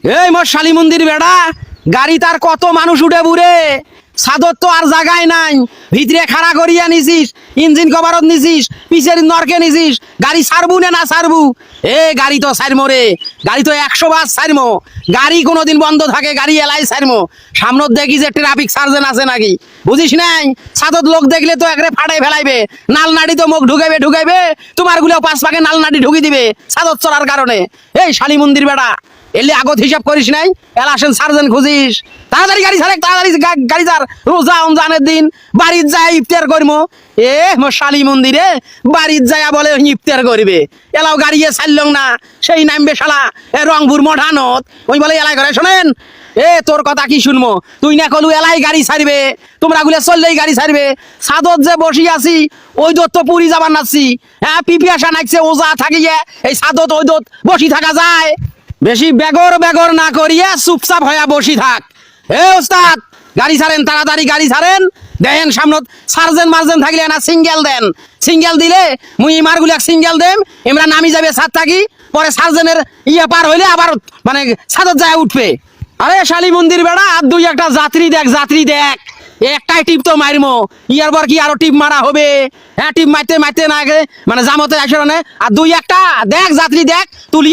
এই মোর শালি মন্দির বেড়া, গাড়ি তার কত মানুষ উঠে বুড়ে, সাদর তো আর জায়গায় নাই, ভিতরে খাড়া করিয়া নিছিস, ইঞ্জিন কভারত নিছিস, পিছের নরকে নিছিস, গাড়ি ছাড়বু না ছাড়বু? এ গাড়ি তো ছাড়মো রে, গাড়ি তো 100 বার ছাড়মো, গাড়ি কোনোদিন বন্ধ থাকে গাড়ি এলাই ছাড়মো। সামনত দেখি যে ট্রাফিক সার্জেন আছে নাকি, বুঝিস নাই? সাদত লোক দেখলে তো একরে ফাটাই ফেলাইবে, নাল নাড়ি তো মুখ ঢুকাইবে, তোমার গুলো 5 পাকে নাল নাড়ি ঢুকি দিবে সাদত চড়ার কারণে। এই শালি মন্দির বেড়া, এলে আগত হিসাব করিস নাই, এলা আসেন সার্জেন খুঁজিস, তাড়াতাড়ি গাড়ি ছাড়ে, তাড়াতাড়ি গাড়ি ছাড়, রোজা রমজানের দিন বাড়ির যায় ইফতার করবো। এ মোর শালি মন্দিরে বাড়ির যায় বলে ইফতার করবে, এলাও গাড়িয়ে ছাড়লং না, সেই নামবে শালা রংপুর মঠানত, ওই বলে এলাই করে। শোনেন, এ তোর কথা কি শুনবো, তুই না কলু এলাই গাড়ি ছাড়বে, তোমরা গুলো চললেই গাড়ি ছাড়বে। সাদত যে বসি আছি ওই দত তো পুরী যাবার নাচ্ছি, হ্যাঁ পিপিয়াসা নাকছে ওজা থাকিয়ে এই সাদত ওই দত বসি থাকা যায়? বেশি বেগর বেগর না করিয়া চুপচাপ হইয়া বসি থাক। এ ওস্তাদ, গাড়ি ছাড়েন, তাড়াতাড়ি গাড়ি ছাড়েন, দেন সামনত সার্জেন মার্জেন থাকলে না সিঙ্গেল দেন, সিঙ্গেল দিলে মুই ইমার গুলাক সিঙ্গেল দেম, এমরা নামি যাবে ছাদ থাকি, পরে সার্জেনের ইয়ে পার হইলে আবার মানে ছাদত যায় উঠবে। আরে শালি মন্দির বেড়া, আর দুই একটা যাত্রী দেখ, যাত্রী দেখ, একটাই টিপ তো মারমো, ইয়ার পর কি আরো টিপ মারা হবে? হ্যাঁ টিপ মারতে মারতে না মানে জামতে আসে, আর দুই একটা দেখ যাত্রী দেখ তুলিয়ে